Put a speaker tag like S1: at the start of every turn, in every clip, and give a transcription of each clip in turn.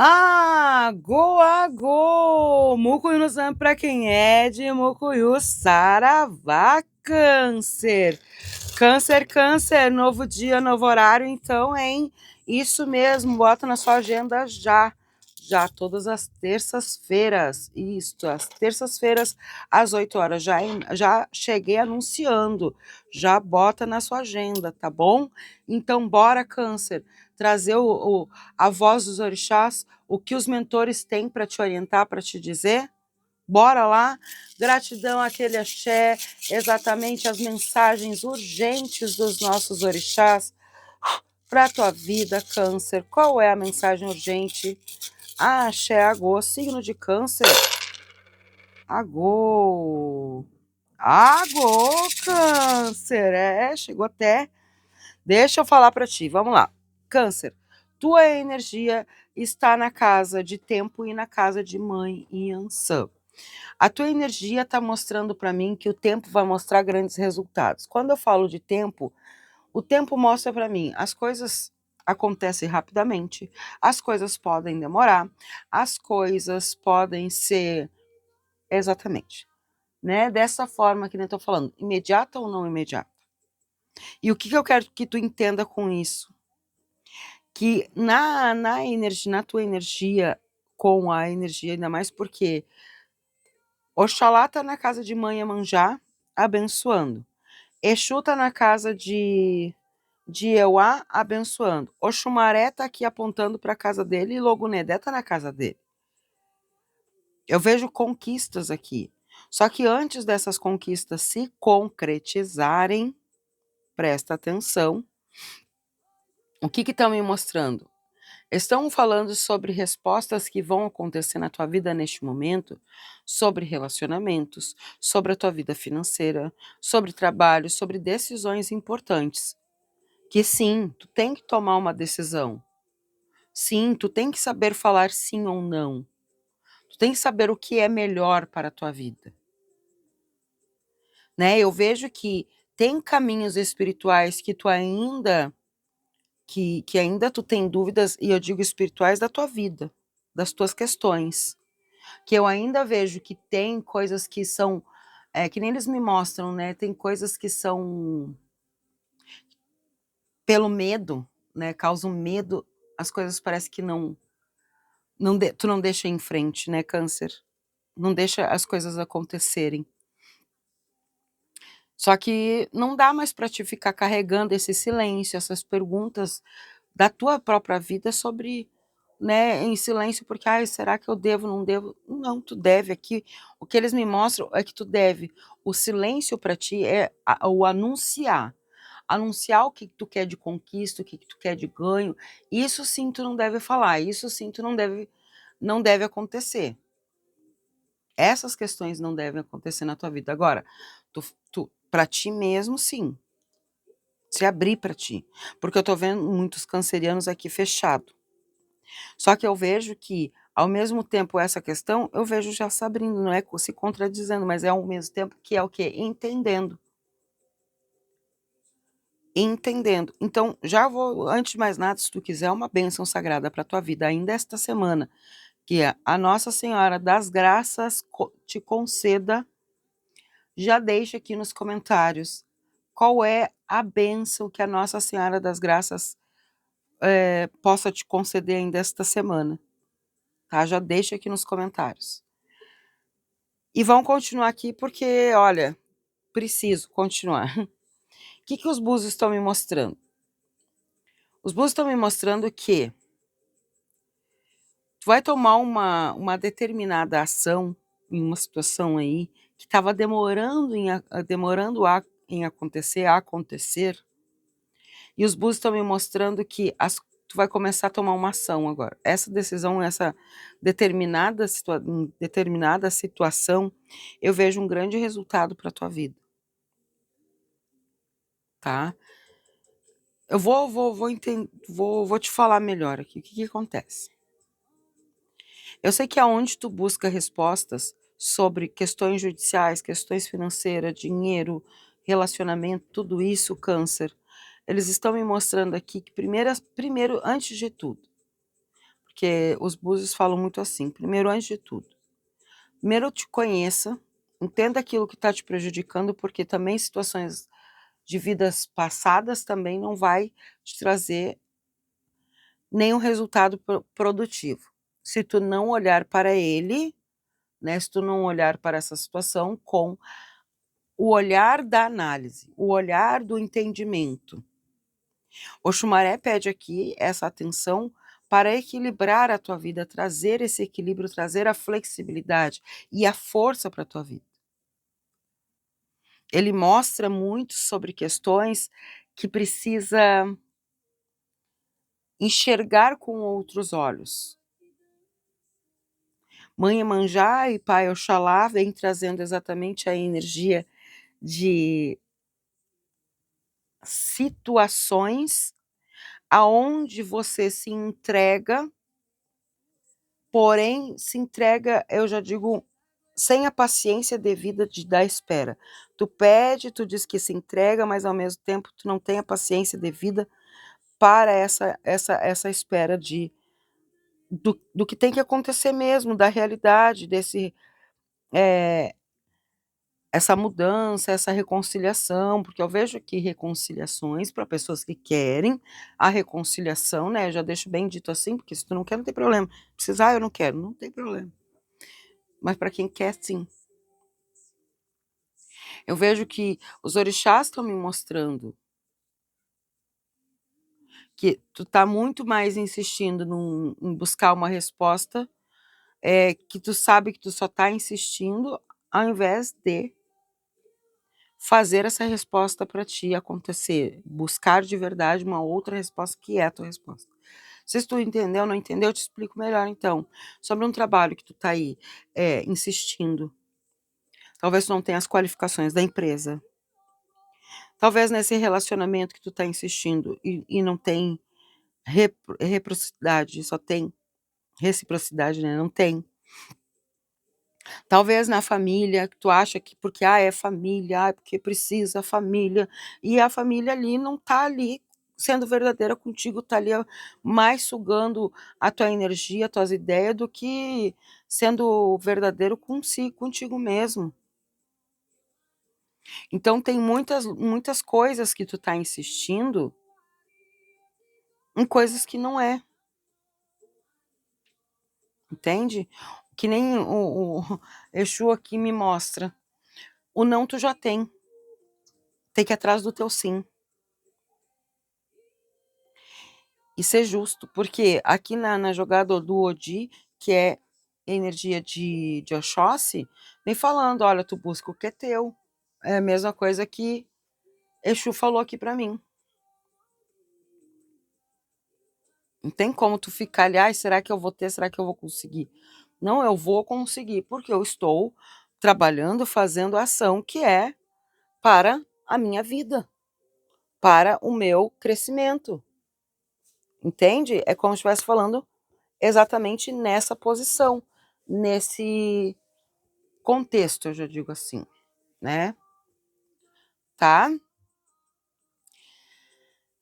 S1: Agô! Mucuyu no Zam pra quem é de Mucuyu, Saravá, Câncer. Câncer, novo dia, novo horário, então, hein? Isso mesmo, bota na sua agenda já. Já, todas as terças-feiras, isso, as terças-feiras, às 8 horas, já cheguei anunciando, já bota na sua agenda, tá bom? Então, bora, Câncer, trazer a voz dos orixás, o que os mentores têm para te orientar, para te dizer? Bora lá? Gratidão àquele axé, exatamente as mensagens urgentes dos nossos orixás para a tua vida, Câncer. Qual é a mensagem urgente? Axé, Agô, signo de Câncer. Agô! Agô, Câncer! Chegou até. Deixa eu falar para ti, vamos lá. Câncer, tua energia está na casa de tempo e na casa de mãe Yansan. A tua energia está mostrando para mim que o tempo vai mostrar grandes resultados. Quando eu falo de tempo, o tempo mostra para mim as coisas acontecem rapidamente, as coisas podem demorar, as coisas podem ser exatamente, né? Dessa forma que eu estou falando, imediata ou não imediata. E o que eu quero que tu entenda com isso? Que na tua energia, com a energia, ainda mais porque Oxalá está na casa de mãe Iemanjá, abençoando. Exu está na casa de Euá, abençoando. Oxumaré está aqui apontando para a casa dele e Logunedé está na casa dele. Eu vejo conquistas aqui. Só que antes dessas conquistas se concretizarem, presta atenção, o que estão me mostrando? Estão falando sobre respostas que vão acontecer na tua vida neste momento, sobre relacionamentos, sobre a tua vida financeira, sobre trabalho, sobre decisões importantes. Que sim, tu tem que tomar uma decisão. Sim, tu tem que saber falar sim ou não. Tu tem que saber o que é melhor para a tua vida. Né? Eu vejo que tem caminhos espirituais que tu ainda que ainda tu tem dúvidas, e eu digo espirituais da tua vida, das tuas questões, que eu ainda vejo que tem coisas que são, que nem eles me mostram, né? Tem coisas que são pelo medo, né? Causam medo, as coisas parece que tu não deixa em frente, né, Câncer? Não deixa as coisas acontecerem. Só que não dá mais para te ficar carregando esse silêncio, essas perguntas da tua própria vida sobre, né, em silêncio, porque, ai, será que eu devo, não devo? Não, tu deve aqui. O que eles me mostram é que tu deve. O silêncio para ti é o anunciar. Anunciar o que tu quer de conquista, o que tu quer de ganho. Isso sim tu não deve falar, isso sim tu não deve acontecer. Essas questões não devem acontecer na tua vida. Agora, tu para ti mesmo, sim. Se abrir para ti. Porque eu tô vendo muitos cancerianos aqui fechado. Só que eu vejo que, ao mesmo tempo, essa questão, eu vejo já se abrindo, não é se contradizendo, mas é ao mesmo tempo que é o quê? Entendendo. Entendendo. Então, já vou, antes de mais nada, se tu quiser uma bênção sagrada para tua vida ainda esta semana, que é a Nossa Senhora das Graças te conceda, já deixa aqui nos comentários qual é a bênção que a Nossa Senhora das Graças possa te conceder ainda esta semana. Tá? Já deixa aqui nos comentários. E vão continuar aqui porque, olha, preciso continuar. O que os búzios estão me mostrando? Os búzios estão me mostrando que tu vai tomar uma determinada ação em uma situação aí que estava demorando em acontecer, e os búzios estão me mostrando que tu vai começar a tomar uma ação agora. Essa decisão, essa determinada situação, eu vejo um grande resultado para a tua vida. Tá? Eu vou te falar melhor aqui. O que acontece? Eu sei que aonde tu busca respostas sobre questões judiciais, questões financeiras, dinheiro, relacionamento, tudo isso, Câncer, eles estão me mostrando aqui que primeiro, antes de tudo, porque os búzios falam muito assim. Primeiro, antes de tudo, primeiro te conheça, entenda aquilo que está te prejudicando, porque também situações de vidas passadas também não vai te trazer nenhum resultado produtivo. Se tu não olhar para ele, né, se tu não olhar para essa situação com o olhar da análise, o olhar do entendimento. Oxumaré pede aqui essa atenção para equilibrar a tua vida, trazer esse equilíbrio, trazer a flexibilidade e a força para a tua vida. Ele mostra muito sobre questões que precisa enxergar com outros olhos. Mãe Iemanjá e Pai Oxalá vem trazendo exatamente a energia de situações aonde você se entrega, porém se entrega, eu já digo, sem a paciência devida da espera. Tu pede, tu diz que se entrega, mas ao mesmo tempo tu não tem a paciência devida para essa espera do que tem que acontecer mesmo, da realidade, desse essa mudança, essa reconciliação, porque eu vejo aqui reconciliações para pessoas que querem a reconciliação, né? Eu já deixo bem dito assim, porque se tu não quer, não tem problema. Precisar, eu não quero, não tem problema. Mas para quem quer, sim. Eu vejo que os orixás estão me mostrando que tu tá muito mais insistindo em buscar uma resposta, que tu sabe que tu só tá insistindo, ao invés de fazer essa resposta para ti acontecer, buscar de verdade uma outra resposta que é a tua resposta. Se tu entendeu ou não entendeu, eu te explico melhor então. Sobre um trabalho que tu tá aí insistindo, talvez tu não tenha as qualificações da empresa, talvez nesse relacionamento que tu tá insistindo e não tem reciprocidade, só tem reciprocidade, né? Não tem. Talvez na família, que tu acha que porque é família, porque precisa família, e a família ali não tá ali sendo verdadeira contigo, tá ali mais sugando a tua energia, as tuas ideias, do que sendo verdadeiro contigo mesmo. Então tem muitas coisas que tu tá insistindo em coisas que não é, entende? Que nem o Exu aqui me mostra. O não tu já tem que ir atrás do teu sim. E ser justo, porque aqui na jogada do Odi, que é energia de Oxóssi, vem falando, olha, tu busca o que é teu. É a mesma coisa que Exu falou aqui para mim. Não tem como tu ficar ali, ai, será que eu vou ter, será que eu vou conseguir? Não, eu vou conseguir, porque eu estou trabalhando, fazendo a ação que é para a minha vida, para o meu crescimento. Entende? É como se estivesse falando exatamente nessa posição, nesse contexto, eu já digo assim, né? Tá?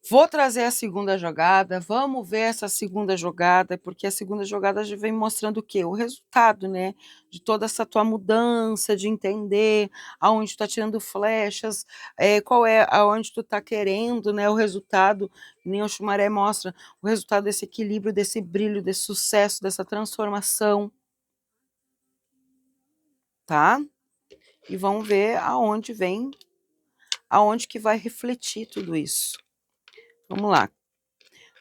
S1: Vou trazer a segunda jogada, vamos ver essa segunda jogada, porque a segunda jogada já vem mostrando o quê? O resultado, né? De toda essa tua mudança, de entender aonde tu tá tirando flechas, qual é, aonde tu tá querendo, né? O resultado, nem o Xumaré mostra, o resultado desse equilíbrio, desse brilho, desse sucesso, dessa transformação, tá? E vamos ver aonde que vai refletir tudo isso. Vamos lá.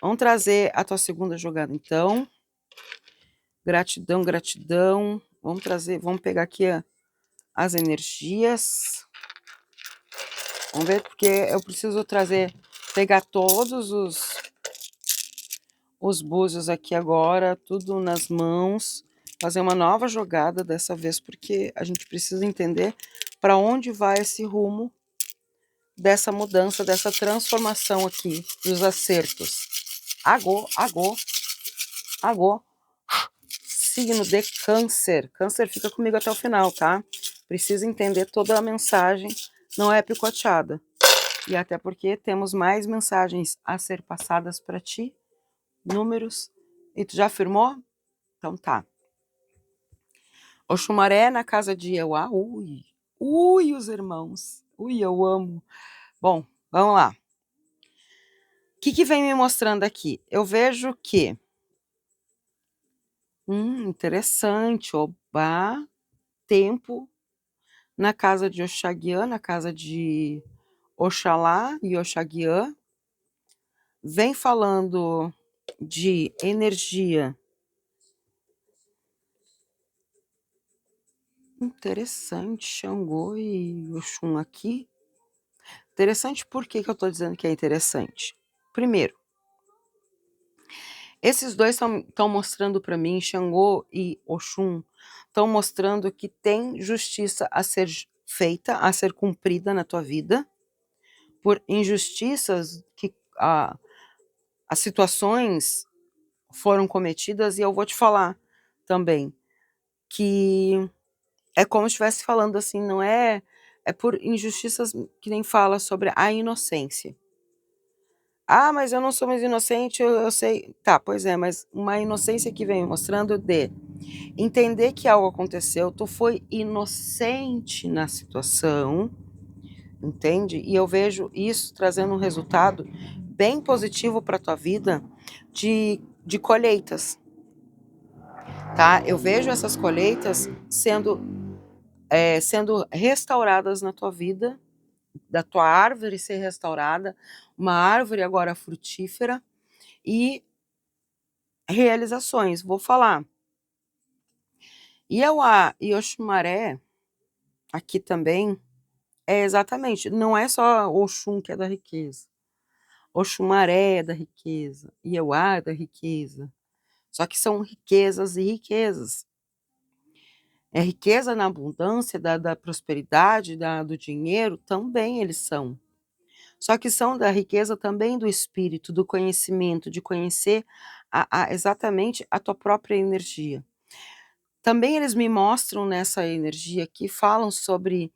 S1: Vamos trazer a tua segunda jogada, então. Gratidão, gratidão. Vamos pegar aqui as energias. Vamos ver, porque eu preciso pegar todos os búzios aqui agora, tudo nas mãos, fazer uma nova jogada dessa vez, porque a gente precisa entender para onde vai esse rumo dessa mudança, dessa transformação aqui, dos acertos. Agô, agô, agô. Signo de Câncer. Câncer, fica comigo até o final, tá? Precisa entender toda a mensagem, não é picoteada. E até porque temos mais mensagens a ser passadas para ti, números E tu já afirmou? Então tá. Oxumaré na casa de Euá. Ui, os irmãos. Ui, eu amo. Bom, vamos lá. O que vem me mostrando aqui? Eu vejo que... interessante. Oba, tempo na casa de Oxaguiã, na casa de Oxalá e Oxaguiã. Vem falando de energia. Interessante, Xangô e Oxum aqui. Interessante, por que eu estou dizendo que é interessante? Primeiro, esses dois estão mostrando para mim, Xangô e Oxum, estão mostrando que tem justiça a ser feita, a ser cumprida na tua vida, por injustiças que as situações foram cometidas, e eu vou te falar também que é como se estivesse falando assim, não é... É por injustiças que nem fala sobre a inocência. Ah, mas eu não sou mais inocente, eu sei. Tá, pois é, mas uma inocência que vem mostrando de entender que algo aconteceu, tu foi inocente na situação, entende? E eu vejo isso trazendo um resultado bem positivo para tua vida de colheitas, tá? Eu vejo essas colheitas sendo restauradas na tua vida, da tua árvore ser restaurada, uma árvore agora frutífera e realizações. Vou falar. Iauá e Oxumaré, aqui também, é exatamente, não é só Oxum que é da riqueza. Oxumaré é da riqueza, Iauá é da riqueza. Só que são riquezas e riquezas. É riqueza na abundância, da prosperidade, do dinheiro, também eles são. Só que são da riqueza também do espírito, do conhecimento, de conhecer exatamente a tua própria energia. Também eles me mostram nessa energia que falam sobre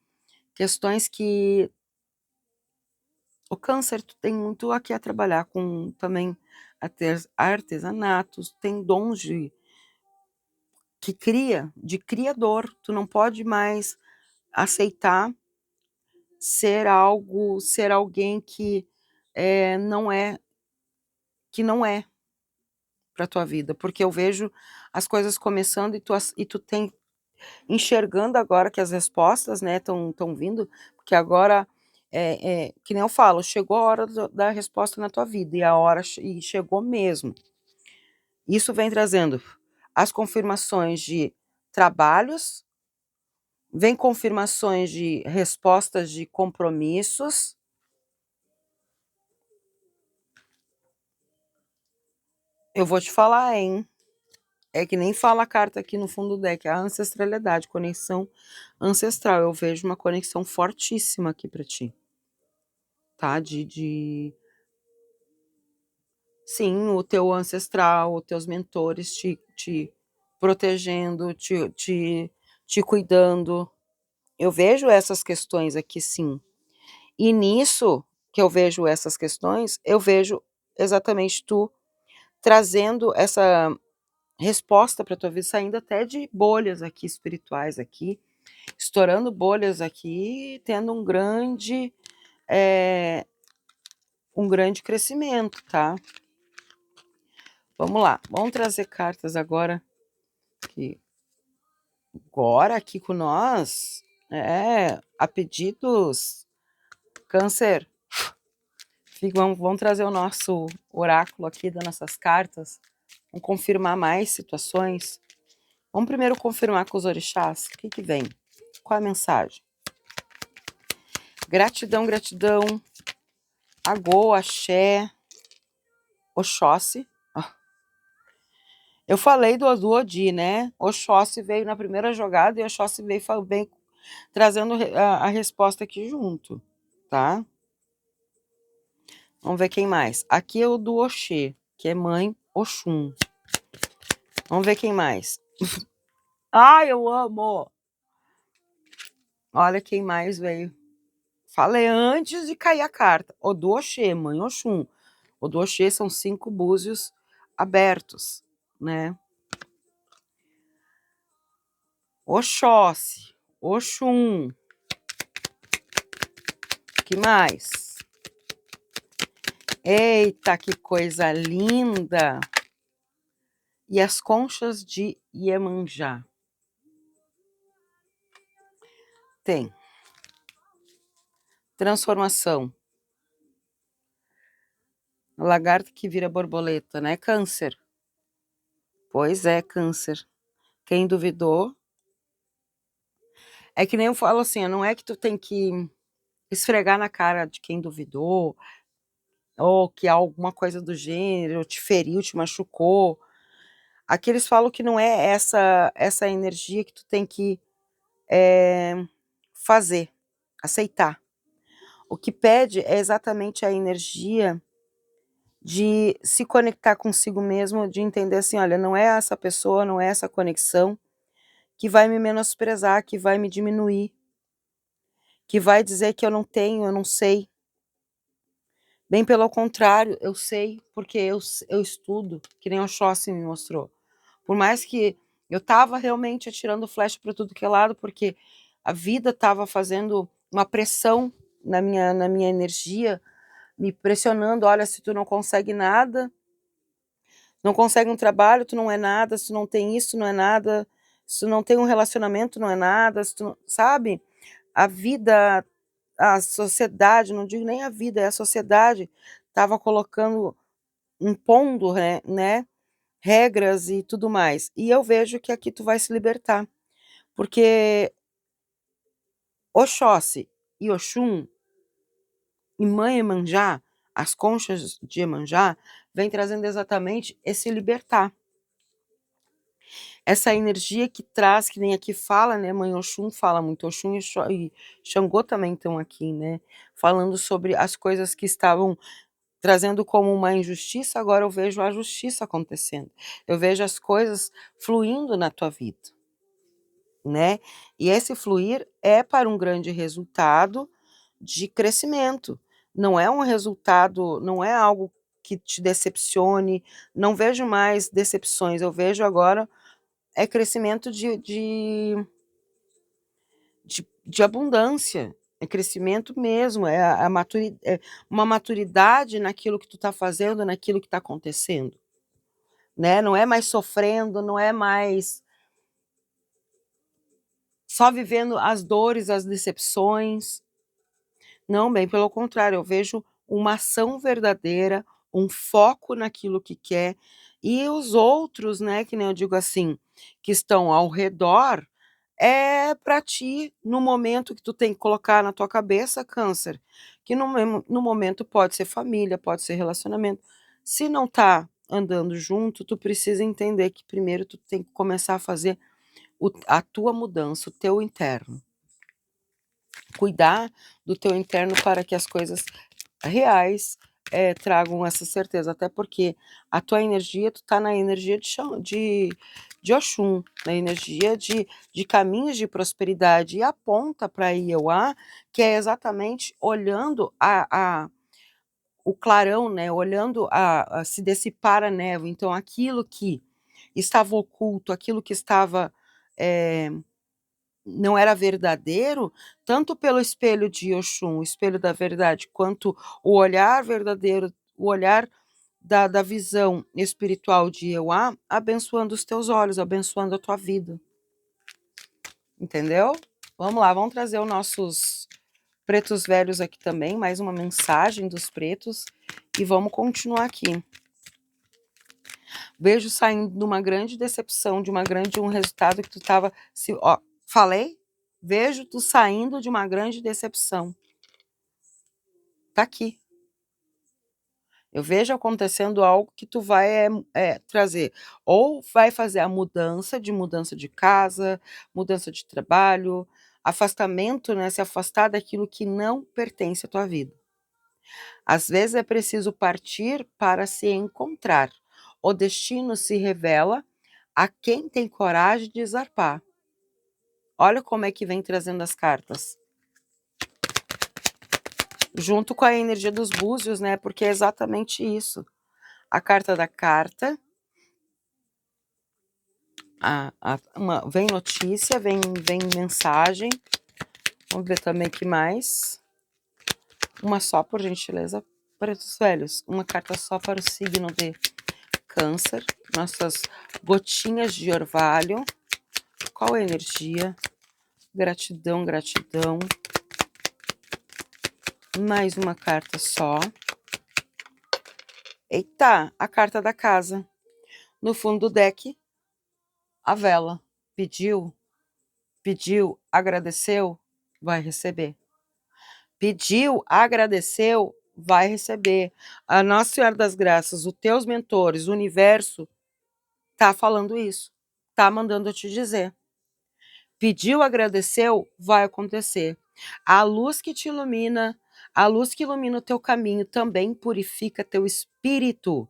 S1: questões que o câncer tem muito aqui a trabalhar com também artesanatos, tem dons de criador. Tu não pode mais aceitar ser alguém que não é para tua vida, porque eu vejo as coisas começando e tu tem enxergando agora que as respostas, né, estão vindo, porque agora que nem eu falo, chegou a hora da resposta na tua vida, e a hora e chegou mesmo. Isso vem trazendo as confirmações de trabalhos, vem confirmações de respostas de compromissos. Eu vou te falar, hein? É que nem fala a carta aqui no fundo do deck, a ancestralidade, conexão ancestral. Eu vejo uma conexão fortíssima aqui para ti, tá? Sim, o teu ancestral, os teus mentores te protegendo, te cuidando. Eu vejo essas questões aqui, sim. E nisso que eu vejo essas questões, eu vejo exatamente tu trazendo essa resposta para tua vida, saindo até de bolhas aqui espirituais aqui, estourando bolhas aqui, tendo um grande crescimento, tá? Vamos lá, vamos trazer cartas agora aqui com nós, a pedidos, Câncer. Vamos trazer o nosso oráculo aqui das nossas cartas, vamos confirmar mais situações. Vamos primeiro confirmar com os orixás, o que vem? Qual é a mensagem? Gratidão, gratidão, Agô, Axé, Oxóssi. Eu falei do Odi, né? Oxóssi veio na primeira jogada e Oxóssi veio trazendo a resposta aqui junto, tá? Vamos ver quem mais. Aqui é o do Oxê, que é mãe Oxum. Vamos ver quem mais. Ai, eu amo! Olha quem mais veio. Falei antes de cair a carta. O do Oxê, mãe Oxum. O do Oxê são 5 búzios abertos. né? Oxóssi, Oxum. Que mais? Eita, que coisa linda! E as conchas de Iemanjá. Tem transformação. Lagarto que vira borboleta, né? Câncer. Pois é, câncer. Quem duvidou? É que nem eu falo assim, não é que tu tem que esfregar na cara de quem duvidou, ou que alguma coisa do gênero te feriu, te machucou. Aqui eles falam que não é essa energia que tu tem que fazer, aceitar. O que pede é exatamente a energia de se conectar consigo mesmo, de entender assim, olha, não é essa pessoa, não é essa conexão que vai me menosprezar, que vai me diminuir, que vai dizer que eu não tenho, eu não sei. Bem pelo contrário, eu sei, porque eu estudo, que nem o Oxóssi me mostrou. Por mais que eu estava realmente atirando flecha para tudo que é lado, porque a vida estava fazendo uma pressão na minha energia, me pressionando, olha, se tu não consegue nada, não consegue um trabalho, tu não é nada, se tu não tem isso, não é nada, se tu não tem um relacionamento, não é nada, se tu não, sabe? A vida, a sociedade, não digo nem a vida, é a sociedade, estava colocando, impondo, né, regras e tudo mais. E eu vejo que aqui tu vai se libertar, porque Oxóssi e Oxum e Mãe Iemanjá, as conchas de Iemanjá, vem trazendo exatamente esse libertar. Essa energia que traz, que nem aqui fala, né, Mãe Oxum fala muito, Oxum e Xangô também estão aqui, né, falando sobre as coisas que estavam trazendo como uma injustiça, agora eu vejo a justiça acontecendo. Eu vejo as coisas fluindo na tua vida, né? E esse fluir é para um grande resultado de crescimento. Não é um resultado, não é algo que te decepcione, não vejo mais decepções, eu vejo agora é crescimento de abundância, é crescimento mesmo, é é uma maturidade naquilo que tu está fazendo, naquilo que está acontecendo, né? Não é mais sofrendo, não é mais só vivendo as dores, as decepções. Não, bem pelo contrário, eu vejo uma ação verdadeira, um foco naquilo que quer, e os outros, né, que nem eu digo assim, que estão ao redor, é para ti, no momento que tu tem que colocar na tua cabeça, câncer, que no momento pode ser família, pode ser relacionamento. Se não tá andando junto, tu precisa entender que primeiro tu tem que começar a fazer a tua mudança, o teu interno. Cuidar do teu interno para que as coisas reais tragam essa certeza, até porque a tua energia, tu tá na energia de Oxum, na energia de caminhos de prosperidade, e aponta para Ieuá, que é exatamente olhando o clarão, né, olhando a se dissipar a névoa, então aquilo que estava oculto, aquilo que estava não era verdadeiro, tanto pelo espelho de Oxum, o espelho da verdade, quanto o olhar verdadeiro, o olhar da visão espiritual de Euá, abençoando os teus olhos, abençoando a tua vida. Entendeu? Vamos lá, vamos trazer os nossos pretos velhos aqui também, mais uma mensagem dos pretos, e vamos continuar aqui. Vejo saindo de uma grande decepção, de um resultado que tu estava, falei? Vejo tu saindo de uma grande decepção. Tá aqui. Eu vejo acontecendo algo que tu vai trazer. Ou vai fazer a mudança de casa, mudança de trabalho, afastamento, né? Se afastar daquilo que não pertence à tua vida. Às vezes é preciso partir para se encontrar. O destino se revela a quem tem coragem de zarpar. Olha como é que vem trazendo as cartas. Junto com a energia dos búzios, né? Porque é exatamente isso. A carta da carta, Vem notícia, vem mensagem. Vamos ver também que mais. Uma só, por gentileza, para os velhos. Uma carta só para o signo de Câncer. Nossas gotinhas de orvalho. Qual é a energia? Gratidão, gratidão. Mais uma carta só. Eita, a carta da casa. No fundo do deck, a vela. Pediu, agradeceu, vai receber. Pediu, agradeceu, vai receber. A Nossa Senhora das Graças, os teus mentores, o universo, tá falando isso. Tá mandando eu te dizer. Pediu, agradeceu, vai acontecer. A luz que te ilumina, a luz que ilumina o teu caminho também purifica teu espírito.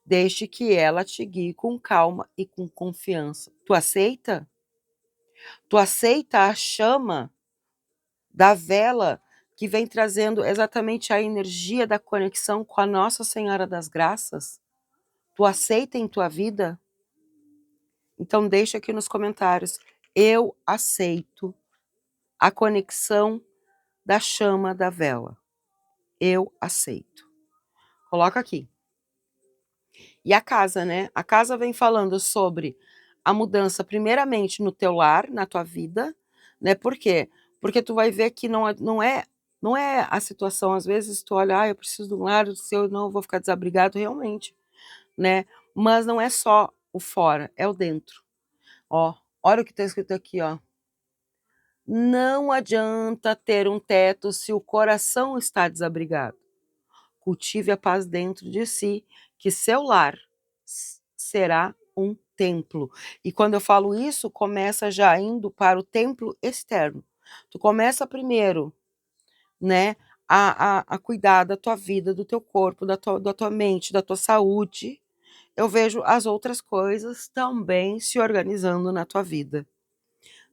S1: Deixe que ela te guie com calma e com confiança. Tu aceita? Tu aceita a chama da vela que vem trazendo exatamente a energia da conexão com a Nossa Senhora das Graças? Tu aceita em tua vida? Então deixa aqui nos comentários. Eu aceito a conexão da chama da vela. Eu aceito. Coloca aqui. E a casa, né? A casa vem falando sobre a mudança, primeiramente no teu lar, na tua vida, né? Por quê? Porque tu vai ver que não é a situação, às vezes tu olha, eu preciso de um lar, se eu não vou ficar desabrigado, realmente, né? Mas não é só o fora, é o dentro. Ó, olha o que tá escrito aqui, ó. Não adianta ter um teto se o coração está desabrigado. Cultive a paz dentro de si, que seu lar será um templo. E quando eu falo isso, começa já indo para o templo externo. Tu começa primeiro, né, a cuidar da tua vida, do teu corpo, da tua mente, da tua saúde. Eu vejo as outras coisas também se organizando na tua vida,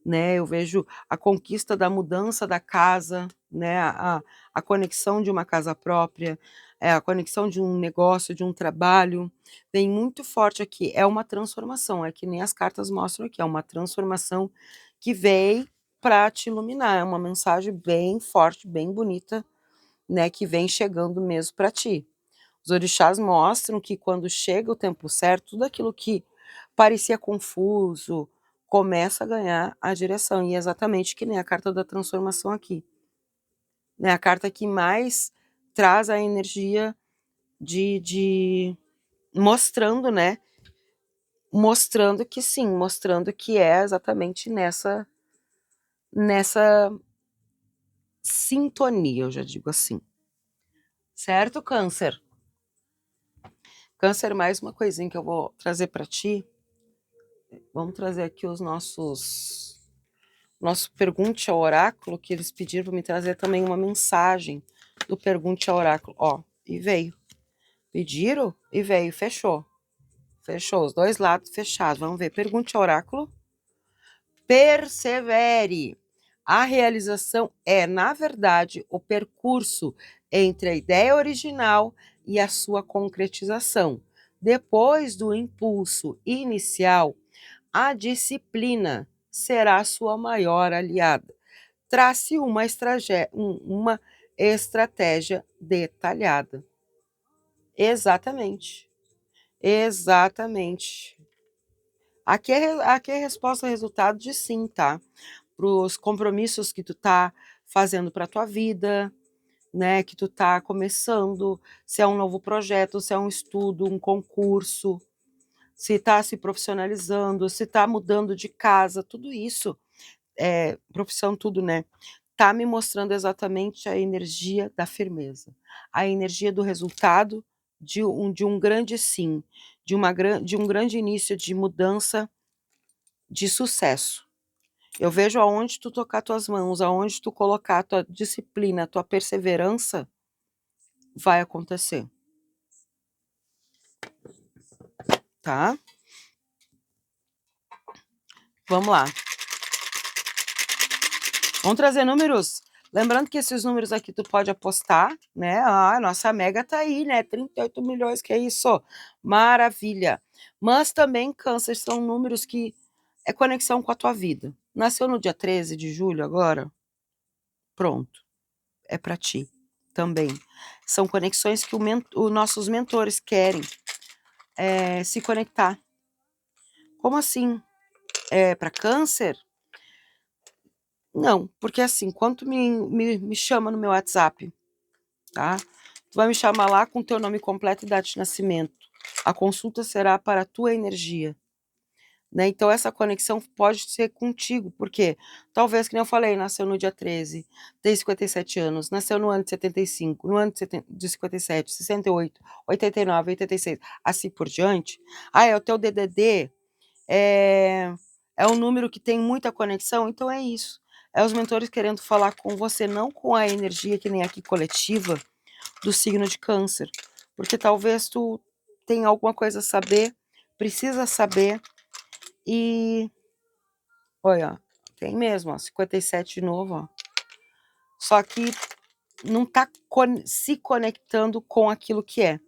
S1: né? Eu vejo a conquista da mudança da casa, né? A conexão de uma casa própria, a conexão de um negócio, de um trabalho, vem muito forte aqui. É uma transformação, é que nem as cartas mostram aqui, é uma transformação que veio para te iluminar, é uma mensagem bem forte, bem bonita, né? Que vem chegando mesmo para ti. Os orixás mostram que quando chega o tempo certo, tudo aquilo que parecia confuso começa a ganhar a direção. E é exatamente que nem a carta da transformação aqui. Né? A carta que mais traz a energia de mostrando, né? Mostrando que sim, mostrando que é exatamente nessa sintonia, eu já digo assim. Certo, Câncer? Câncer, mais uma coisinha que eu vou trazer para ti. Vamos trazer aqui os nosso Pergunte ao Oráculo, que eles pediram para me trazer também uma mensagem do Pergunte ao Oráculo. Ó, e veio. Pediram e veio, fechou. Fechou, os dois lados fechados. Vamos ver. Pergunte ao Oráculo. Persevere. A realização é, na verdade, o percurso entre a ideia original e a sua concretização. Depois do impulso inicial, a disciplina será sua maior aliada. Trace uma estratégia detalhada. Exatamente. Exatamente. Aqui é resposta resultado de sim, tá? Para os compromissos que tu tá fazendo para tua vida, né? Que tu tá começando, se é um novo projeto, se é um estudo, um concurso, se está se profissionalizando, se está mudando de casa, tudo isso, profissão, tudo, né? Tá me mostrando exatamente a energia da firmeza, a energia do resultado de um grande sim, de um grande início de mudança, de sucesso. Eu vejo aonde tu tocar tuas mãos, aonde tu colocar a tua disciplina, a tua perseverança, vai acontecer. Tá? Vamos lá. Vamos trazer números? Lembrando que esses números aqui tu pode apostar, né? A nossa mega tá aí, né? 38 milhões, que é isso? Maravilha! Mas também, Câncer, são números que é conexão com a tua vida. Nasceu no dia 13 de julho agora? Pronto, é para ti também. São conexões que os nossos mentores querem se conectar. Como assim? É para câncer? Não, porque assim, quando tu me chama no meu WhatsApp, tá? Tu vai me chamar lá com teu nome completo e data de nascimento. A consulta será para a tua energia. Né? Então, essa conexão pode ser contigo, porque talvez, que nem eu falei, nasceu no dia 13, tem 57 anos, nasceu no ano de 75, no ano de 57, 68, 89, 86, assim por diante. Ah, é o teu DDD, é um número que tem muita conexão, então é isso. É os mentores querendo falar com você, não com a energia que nem aqui coletiva do signo de câncer, porque talvez tu tenha alguma coisa a saber, precisa saber, e olha, tem mesmo, ó, 57 de novo, ó. Só que não tá se conectando com aquilo que é.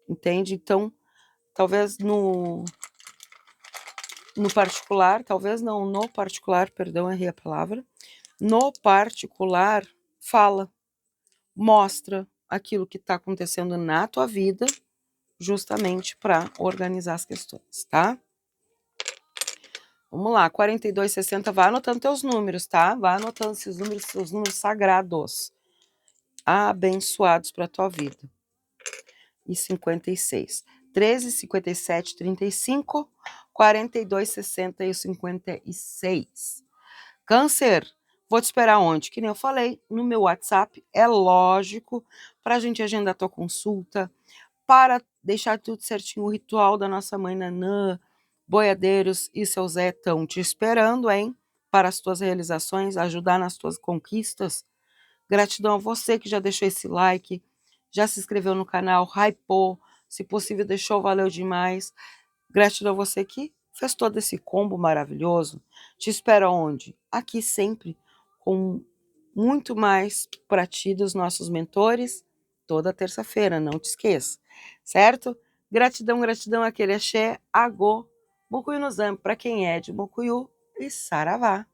S1: Entende? Então, talvez no particular, talvez não, no particular, perdão, errei a palavra. No particular, fala, mostra aquilo que está acontecendo na tua vida, justamente para organizar as questões, tá? Vamos lá, 4260, vai anotando teus números, tá? Vai anotando esses números, seus números sagrados, abençoados para a tua vida. E 56. 13, 57, 35, 42, 60 e 56. Câncer, vou te esperar onde? Que nem eu falei, no meu WhatsApp, é lógico, para a gente agendar tua consulta, para deixar tudo certinho, o ritual da nossa mãe Nanã, boiadeiros e seu Zé estão te esperando, hein? Para as tuas realizações, ajudar nas tuas conquistas. Gratidão a você que já deixou esse like, já se inscreveu no canal, hypou, se possível deixou, valeu demais. Gratidão a você que fez todo esse combo maravilhoso. Te espero onde? Aqui sempre, com muito mais para ti dos nossos mentores, toda terça-feira, não te esqueça, certo? Gratidão, gratidão, aquele axé, agô, Mucuyu no Zambi, para quem é de Mucuyu, e saravá.